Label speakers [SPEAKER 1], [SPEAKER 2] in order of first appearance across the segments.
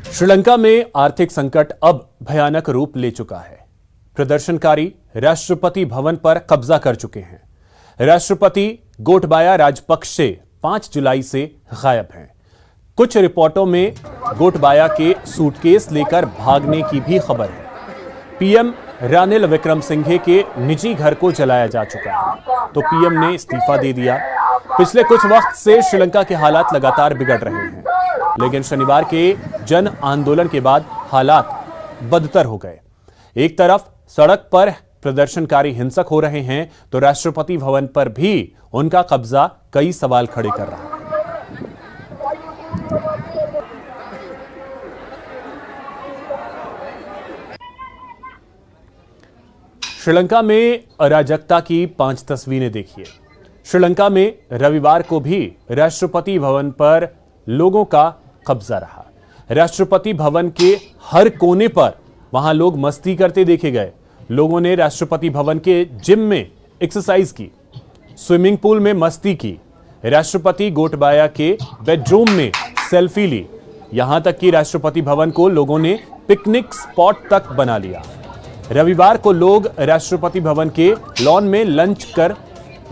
[SPEAKER 1] श्रीलंका में आर्थिक संकट अब भयानक रूप ले चुका है। प्रदर्शनकारी राष्ट्रपति भवन पर कब्जा कर चुके हैं। राष्ट्रपति गोटबाया राजपक्षे 5 जुलाई से गायब हैं। कुछ रिपोर्टों में गोटबाया के सूटकेस लेकर भागने की भी खबर है। पीएम रानिल विक्रमसिंघे के निजी घर को जलाया जा चुका है, तो पीएम ने इस्तीफा दे दिया। पिछले कुछ वक्त से श्रीलंका के हालात लगातार बिगड़ रहे हैं, लेकिन शनिवार के जन आंदोलन के बाद हालात बदतर हो गए। एक तरफ सड़क पर प्रदर्शनकारी हिंसक हो रहे हैं, तो राष्ट्रपति भवन पर भी उनका कब्जा कई सवाल खड़े कर रहा है। श्रीलंका में अराजकता की 5 तस्वीरें देखिए। श्रीलंका में रविवार को भी राष्ट्रपति भवन पर लोगों का कब्जा रहा। राष्ट्रपति भवन के हर कोने पर वहां लोग मस्ती करते देखे गए। लोगों ने राष्ट्रपति भवन के जिम में एक्सरसाइज की, स्विमिंग पूल में मस्ती की, राष्ट्रपति गोटबाया के बेडरूम में सेल्फी ली। यहां तक कि राष्ट्रपति भवन को लोगों ने पिकनिक स्पॉट तक बना लिया। रविवार को लोग राष्ट्रपति भवन के लॉन में लंच कर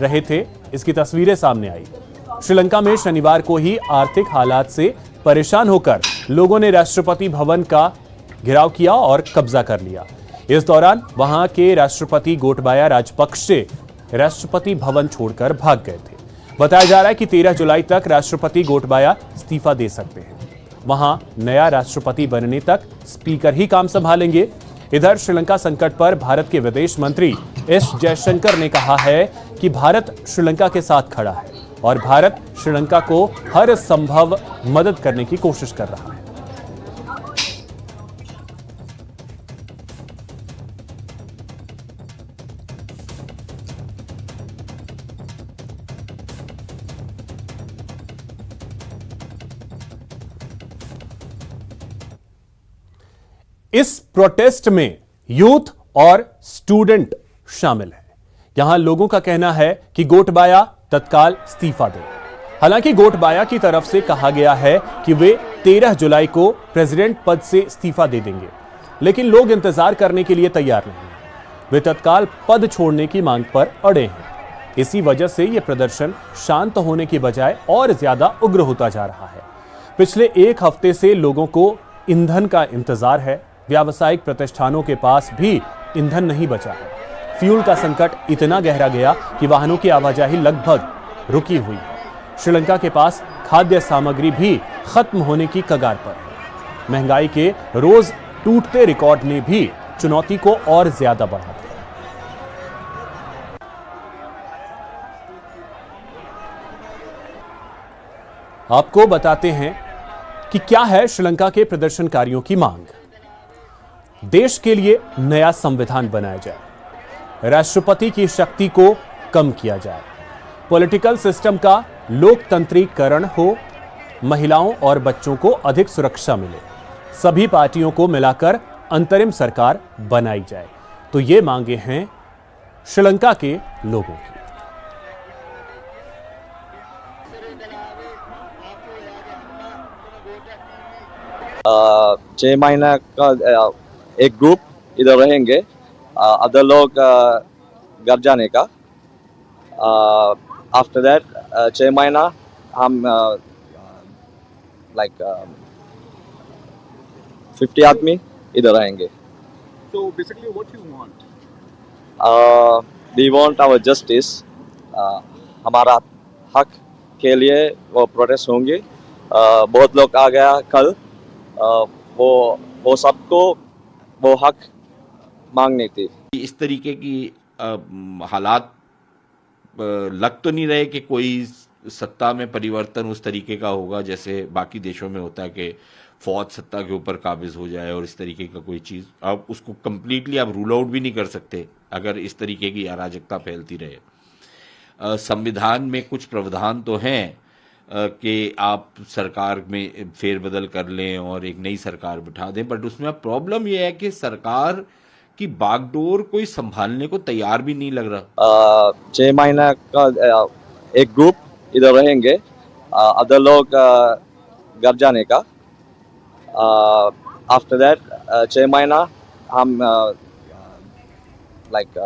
[SPEAKER 1] रहे थे। इसकी तस्वीरें सामने आई। श्रीलंका में शनिवार को ही आर्थिक हालात से परेशान होकर लोगों ने राष्ट्रपति भवन का घेराव किया और कब्जा कर लिया। इस दौरान वहां के राष्ट्रपति गोटबाया राजपक्षे राष्ट्रपति भवन छोड़कर भाग गए थे। बताया जा रहा है कि 13 जुलाई तक राष्ट्रपति गोटबाया इस्तीफा दे सकते हैं। वहां नया राष्ट्रपति बनने तक स्पीकर ही काम संभालेंगे। इधर श्रीलंका संकट पर भारत के विदेश मंत्री एस जयशंकर ने कहा है कि भारत श्रीलंका के साथ खड़ा है और भारत श्रीलंका को हर संभव मदद करने की कोशिश कर रहा है। इस प्रोटेस्ट में यूथ और स्टूडेंट शामिल हैं। यहां लोगों का कहना है कि गोटबाया तत्काल इस्तीफा दें। हालांकि गोटबाया की तरफ से कहा गया है कि वे 13 जुलाई को प्रेसिडेंट पद से इस्तीफा दे देंगे, लेकिन लोग इंतजार करने के लिए तैयार नहीं हैं। वे तत्काल पद छोड़ने की मांग पर अड़े हैं। इसी वजह से यह प्रदर्शन शांत होने की बजाय और ज्यादा उग्र होता जा रहा है। पिछले 1 हफ्ते से लोगों को ईंधन का इंतजार है। व्यावसायिक प्रतिष्ठानों के पास भी ईंधन नहीं बचा है। फ्यूल का संकट इतना गहरा गया कि वाहनों की आवाजाही लगभग रुकी हुई है। श्रीलंका के पास खाद्य सामग्री भी खत्म होने की कगार पर है। महंगाई के रोज टूटते रिकॉर्ड ने भी चुनौती को और ज्यादा बढ़ा दिया। आपको बताते हैं कि क्या है श्रीलंका के प्रदर्शनकारियों की मांग। देश के लिए नया संविधान बनाया जाए, राष्ट्रपति की शक्ति को कम किया जाए, पॉलिटिकल सिस्टम का लोकतंत्रीकरण हो, महिलाओं और बच्चों को अधिक सुरक्षा मिले, सभी पार्टियों को मिलाकर अंतरिम सरकार बनाई जाए। तो ये मांगे हैं श्रीलंका के लोगों की।
[SPEAKER 2] छह महीना का एक ग्रुप इधर रहेंगे, अदर लोग घर जाने का। आफ्टर दैट 6 महीना हम लाइक 50 आदमी इधर रहेंगे।
[SPEAKER 3] So basically what you want?
[SPEAKER 2] We want our justice. हमारा हक के लिए वो प्रोटेस्ट होंगे। बहुत लोग आ गया कल। वो सबको वो हक मांगनी थी।
[SPEAKER 4] इस तरीके की हालात लग तो नहीं रहे कि कोई सत्ता में परिवर्तन उस तरीके का होगा जैसे बाकी देशों में होता है कि फौज सत्ता के ऊपर काबिज हो जाए और इस तरीके का कोई चीज़। अब उसको कम्प्लीटली आप रूल आउट भी नहीं कर सकते अगर इस तरीके की अराजकता फैलती रहे। संविधान में कुछ प्रावधान तो हैं कि आप सरकार में फेरबदल कर लें और एक नई सरकार बिठा दें, बट उसमें प्रॉब्लम यह है कि सरकार की बागडोर कोई संभालने को तैयार भी नहीं लग रहा।
[SPEAKER 2] 6 महीना का एक ग्रुप इधर रहेंगे, अदर लोग घर जाने का। आफ्टर दैट 6 महीना हम लाइक